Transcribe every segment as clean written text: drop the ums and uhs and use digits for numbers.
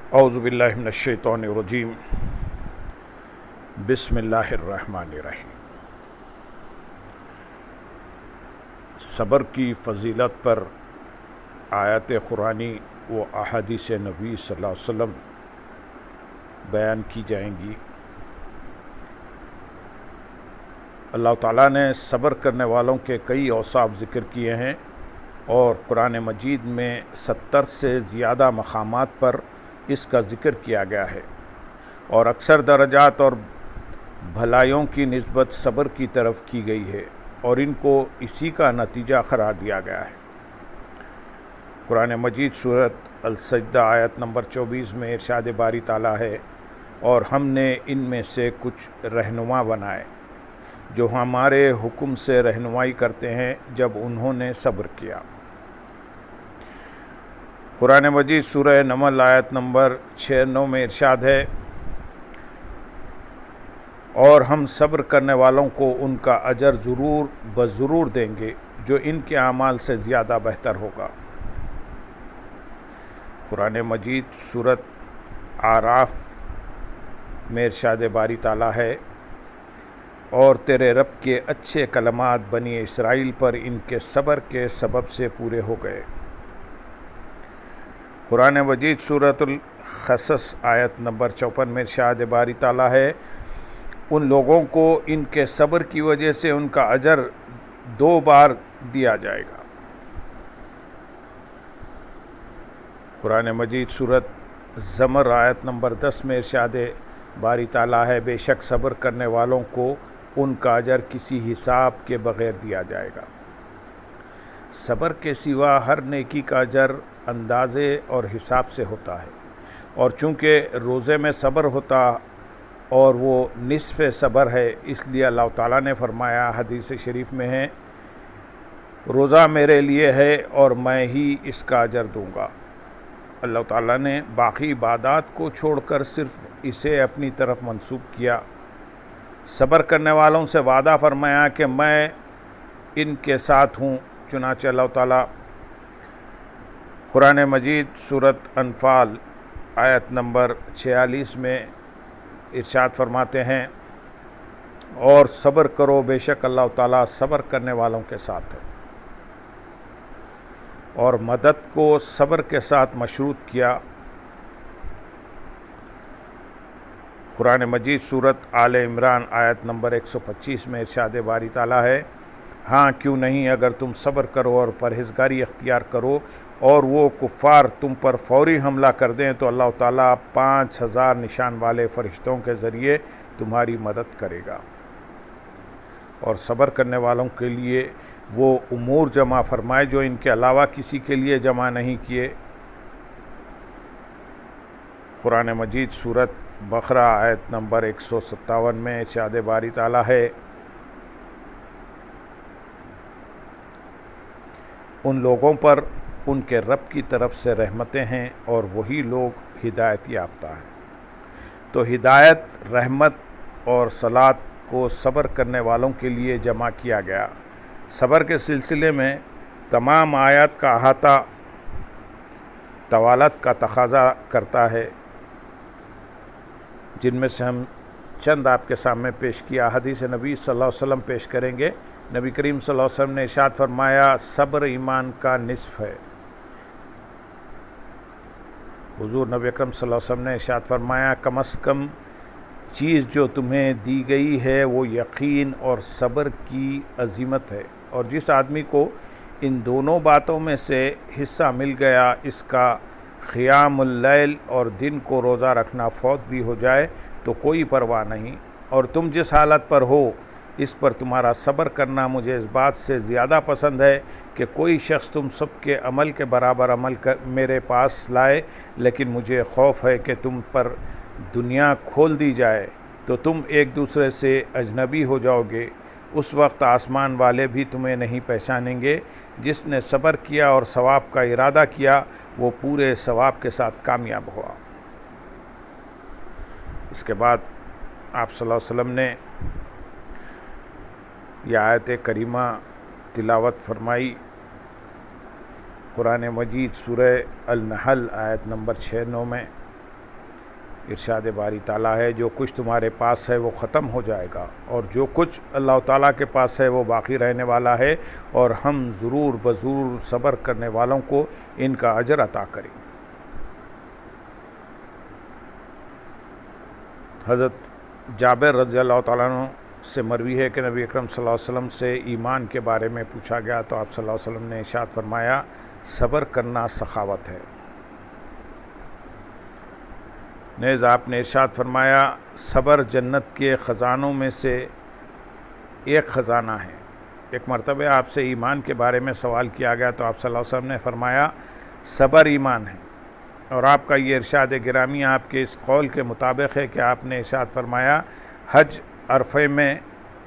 اعوذ باللہ من الشیطان الرجیم بسم اللہ الرحمن الرحیم۔ صبر کی فضیلت پر آیات قرآنی و احادیث نبی صلی اللہ علیہ وسلم بیان کی جائیں گی۔ اللہ تعالیٰ نے صبر کرنے والوں کے کئی اوصاف ذکر کیے ہیں اور قرآن مجید میں 70 سے زیادہ مقامات پر اس کا ذکر کیا گیا ہے، اور اکثر درجات اور بھلائیوں کی نسبت صبر کی طرف کی گئی ہے اور ان کو اسی کا نتیجہ قرار دیا گیا ہے۔ قرآن مجید سورۃ السجدہ آیت نمبر 24 میں ارشاد باری تعالیٰ ہے، اور ہم نے ان میں سے کچھ رہنما بنائے جو ہمارے حکم سے رہنمائی کرتے ہیں جب انہوں نے صبر کیا۔ قرآن مجید سورہ نمل آیت نمبر 96 میں ارشاد ہے، اور ہم صبر کرنے والوں کو ان کا اجر ضرور دیں گے جو ان کے اعمال سے زیادہ بہتر ہوگا۔ قرآن مجید سورۃ اعراف میں ارشاد باری تعالیٰ ہے، اور تیرے رب کے اچھے کلمات بنی اسرائیل پر ان کے صبر کے سبب سے پورے ہو گئے۔ قرآن مجید سورۃ القصص آیت نمبر 54 میں ارشاد باری تعالیٰ ہے، ان لوگوں کو ان کے صبر کی وجہ سے ان کا اجر 2 بار دیا جائے گا۔ قرآن مجید سورۃ زمر آیت نمبر 10 میں ارشاد باری تعالیٰ ہے، بے شک صبر کرنے والوں کو ان کا اجر کسی حساب کے بغیر دیا جائے گا۔ صبر کے سوا ہر نیکی کا اجر اندازے اور حساب سے ہوتا ہے، اور چونکہ روزے میں صبر ہوتا اور وہ نصف صبر ہے، اس لیے اللہ تعالیٰ نے فرمایا حدیث شریف میں ہے، روزہ میرے لیے ہے اور میں ہی اس کا اجر دوں گا۔ اللہ تعالیٰ نے باقی عبادات کو چھوڑ کر صرف اسے اپنی طرف منسوب کیا۔ صبر کرنے والوں سے وعدہ فرمایا کہ میں ان کے ساتھ ہوں۔ چنانچہ اللہ تعالیٰ قرآن مجید سورۃ انفال آیت نمبر 46 میں ارشاد فرماتے ہیں، اور صبر کرو، بے شک اللہ تعالیٰ صبر کرنے والوں کے ساتھ ہے، اور مدد کو صبر کے ساتھ مشروط کیا۔ قرآن مجید سورۃ آل عمران آیت نمبر 125 میں ارشاد باری تعالیٰ ہے، ہاں کیوں نہیں اگر تم صبر کرو اور پرہیزگاری اختیار کرو اور وہ کفار تم پر فوری حملہ کر دیں تو اللہ تعالیٰ 5000 نشان والے فرشتوں کے ذریعے تمہاری مدد کرے گا، اور صبر کرنے والوں کے لیے وہ امور جمع فرمائے جو ان کے علاوہ کسی کے لیے جمع نہیں کیے۔ قرآن مجید سورۃ بقرہ آیت نمبر 157 میں ارشاد باری تعالیٰ ہے، ان لوگوں پر ان کے رب کی طرف سے رحمتیں ہیں اور وہی لوگ ہدایت یافتہ ہیں۔ تو ہدایت، رحمت اور صلاۃ کو صبر کرنے والوں کے لیے جمع کیا گیا۔ صبر کے سلسلے میں تمام آیات کا احاطہ طوالت کا تقاضا کرتا ہے، جن میں سے ہم چند آپ کے سامنے پیش کیا۔ حدیث نبی صلی اللہ علیہ وسلم پیش کریں گے۔ نبی کریم صلی اللہ علیہ وسلم نے ارشاد فرمایا، صبر ایمان کا نصف ہے۔ حضور نبی اکرم صلی اللہ علیہ وسلم نے ارشاد فرمایا، کم از کم چیز جو تمہیں دی گئی ہے وہ یقین اور صبر کی عظمت ہے، اور جس آدمی کو ان دونوں باتوں میں سے حصہ مل گیا، اس کا قیام اللیل اور دن کو روزہ رکھنا فوت بھی ہو جائے تو کوئی پرواہ نہیں، اور تم جس حالت پر ہو اس پر تمہارا صبر کرنا مجھے اس بات سے زیادہ پسند ہے کہ کوئی شخص تم سب کے عمل کے برابر عمل میرے پاس لائے، لیکن مجھے خوف ہے کہ تم پر دنیا کھول دی جائے تو تم ایک دوسرے سے اجنبی ہو جاؤ گے، اس وقت آسمان والے بھی تمہیں نہیں پہچانیں گے۔ جس نے صبر کیا اور ثواب کا ارادہ کیا وہ پورے ثواب کے ساتھ کامیاب ہوا۔ اس کے بعد آپ صلی اللہ علیہ وسلم نے یہ آیت کریمہ تلاوت فرمائی۔ قرآن مجید سورہ النحل آیت نمبر 69 میں، ارشاد باری تعالیٰ ہے جو کچھ تمہارے پاس ہے وہ ختم ہو جائے گا اور جو کچھ اللہ تعالیٰ کے پاس ہے وہ باقی رہنے والا ہے، اور ہم ضرور بضرور صبر کرنے والوں کو ان کا اجر عطا کریں گے۔ حضرت جابر رضی اللہ تعالیٰ عنہ سے مروی ہے کہ نبی اکرم صلی اللہ علیہ وسلم سے ایمان کے بارے میں پوچھا گیا تو آپ صلی اللہ علیہ وسلم نے ارشاد فرمایا صبر کرنا سخاوت ہے۔ نیز آپ نے ارشاد فرمایا صبر جنت کے خزانوں میں سے ایک خزانہ ہے۔ ایک مرتبہ آپ سے ایمان کے بارے میں سوال کیا گیا تو آپ صلی اللہ علیہ وسلم نے فرمایا صبر ایمان ہے، اور آپ کا یہ ارشاد گرامی آپ کے اس قول کے مطابق ہے کہ آپ نے ارشاد فرمایا حج عرفے میں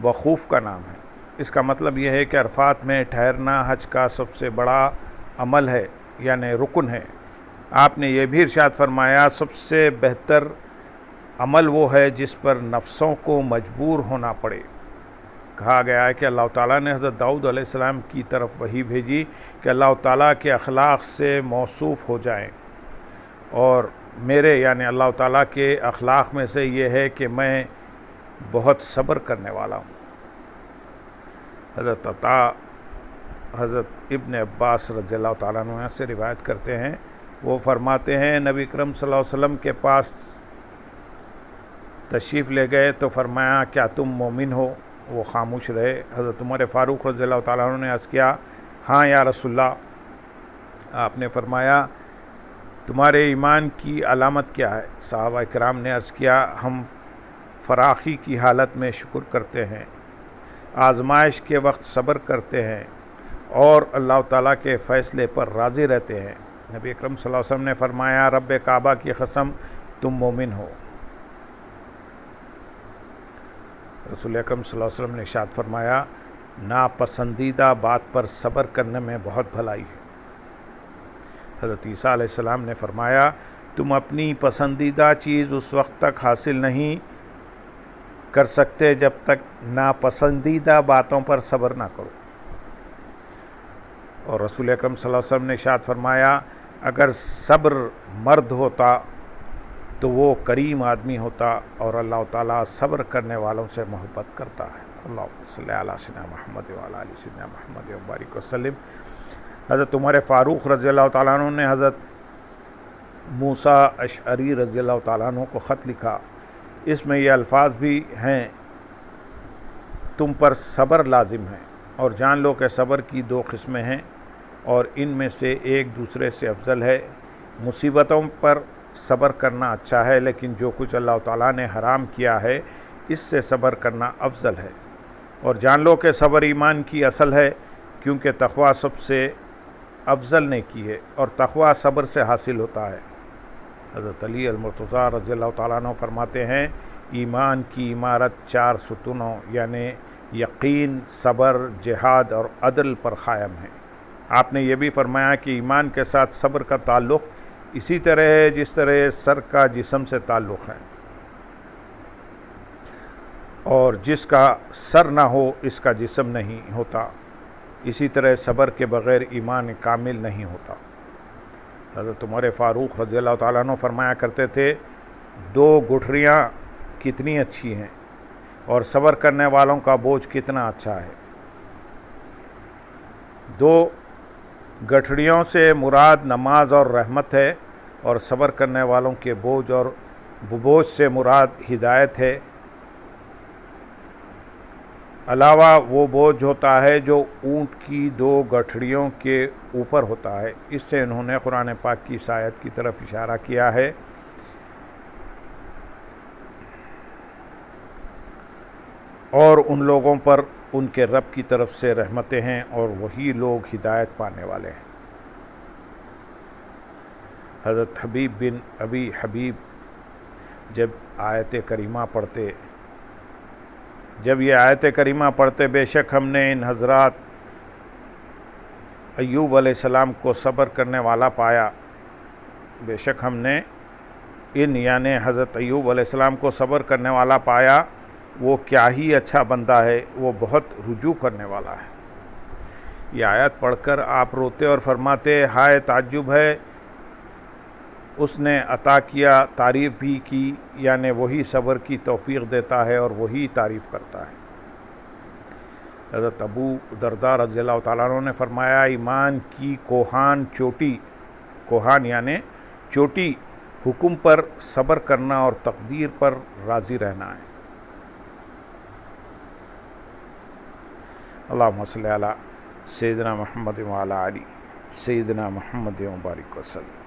وقوف کا نام ہے۔ اس کا مطلب یہ ہے کہ عرفات میں ٹھہرنا حج کا سب سے بڑا عمل ہے، یعنی رکن ہے۔ آپ نے یہ بھی ارشاد فرمایا سب سے بہتر عمل وہ ہے جس پر نفسوں کو مجبور ہونا پڑے۔ کہا گیا ہے کہ اللہ تعالیٰ نے حضرت داؤد علیہ السلام کی طرف وحی بھیجی کہ اللہ تعالیٰ کے اخلاق سے موصوف ہو جائیں، اور میرے یعنی اللہ تعالیٰ کے اخلاق میں سے یہ ہے کہ میں بہت صبر کرنے والا ہوں۔ حضرت ابن عباس رضی اللہ تعالیٰ عنہ سے روایت کرتے ہیں، وہ فرماتے ہیں نبی اکرم صلی اللہ علیہ وسلم کے پاس تشریف لے گئے تو فرمایا کیا تم مومن ہو؟ وہ خاموش رہے۔ حضرت عمر فاروق رضی اللہ تعالیٰ عنہ نے عرض کیا ہاں یا رسول اللہ۔ آپ نے فرمایا تمہارے ایمان کی علامت کیا ہے؟ صحابہ کرام نے عرض کیا ہم فراخی کی حالت میں شکر کرتے ہیں، آزمائش کے وقت صبر کرتے ہیں، اور اللہ تعالیٰ کے فیصلے پر راضی رہتے ہیں۔ نبی اکرم صلی اللہ علیہ وسلم نے فرمایا رب کعبہ کی قسم تم مومن ہو۔ رسول اکرم صلی اللہ علیہ وسلم نے ارشاد فرمایا ناپسندیدہ بات پر صبر کرنے میں بہت بھلائی ہے۔ حضرت عیسیٰ علیہ السلام نے فرمایا تم اپنی پسندیدہ چیز اس وقت تک حاصل نہیں کر سکتے جب تک ناپسندیدہ باتوں پر صبر نہ کرو۔ اور رسول اکرم صلی اللہ علیہ وسلم نے ارشاد فرمایا اگر صبر مرد ہوتا تو وہ کریم آدمی ہوتا، اور اللہ تعالیٰ صبر کرنے والوں سے محبت کرتا ہے۔ اللہم صلی علی سیدنا محمد وعلی آل سیدنا محمد وبارک وسلم۔ حضرت عمر فاروق رضی اللہ تعالیٰ عنہ نے حضرت موسیٰ اشعری رضی اللہ تعالیٰ عنہ کو خط لکھا، اس میں یہ الفاظ بھی ہیں تم پر صبر لازم ہے، اور جان لو کہ صبر کی دو قسمیں ہیں، اور ان میں سے ایک دوسرے سے افضل ہے۔ مصیبتوں پر صبر کرنا اچھا ہے، لیکن جو کچھ اللہ تعالیٰ نے حرام کیا ہے اس سے صبر کرنا افضل ہے، اور جان لو کہ صبر ایمان کی اصل ہے، کیونکہ تقویٰ سب سے افضل نیکی ہے، اور تقویٰ صبر سے حاصل ہوتا ہے۔ حضرت علی المرتضیٰ رضی اللہ تعالیٰ عنہ فرماتے ہیں ایمان کی عمارت 4 ستونوں یعنی یقین، صبر، جہاد اور عدل پر قائم ہے۔ آپ نے یہ بھی فرمایا کہ ایمان کے ساتھ صبر کا تعلق اسی طرح ہے جس طرح سر کا جسم سے تعلق ہے، اور جس کا سر نہ ہو اس کا جسم نہیں ہوتا، اسی طرح صبر کے بغیر ایمان کامل نہیں ہوتا۔ حضرت عمر فاروق رضی اللہ تعالیٰ عنہ فرمایا کرتے تھے 2 گٹھریاں کتنی اچھی ہیں، اور صبر کرنے والوں کا بوجھ کتنا اچھا ہے۔ 2 گٹھڑیوں سے مراد نماز اور رحمت ہے، اور صبر کرنے والوں کے بوجھ سے مراد ہدایت ہے۔ علاوہ وہ بوجھ ہوتا ہے جو اونٹ کی 2 گٹھڑیوں کے اوپر ہوتا ہے۔ اس سے انہوں نے قرآن پاک کی اس آیت کی طرف اشارہ کیا ہے، اور ان لوگوں پر ان کے رب کی طرف سے رحمتیں ہیں، اور وہی لوگ ہدایت پانے والے ہیں۔ حضرت حبیب بن ابی حبیب جب یہ آیت کریمہ پڑھتے بے شک ہم نے ان حضرات ایوب علیہ السلام کو صبر کرنے والا پایا، بے شک ہم نے یعنی حضرت ایوب علیہ السلام کو صبر کرنے والا پایا، وہ کیا ہی اچھا بندہ ہے، وہ بہت رجوع کرنے والا ہے۔ یہ آیت پڑھ کر آپ روتے اور فرماتے ہائے تعجب ہے اس نے عطا کیا، تعریف بھی کی، یعنی وہی صبر کی توفیق دیتا ہے اور وہی تعریف کرتا ہے۔ حضرت ابو درداء رضی اللہ تعالیٰ عنہ نے فرمایا، ایمان کی کوہان یعنی چوٹی حکم پر صبر کرنا اور تقدیر پر راضی رہنا ہے۔ اللہم صلی علی سیدنا محمد وعلی آلہ سیدنا محمد وبارک وسلم۔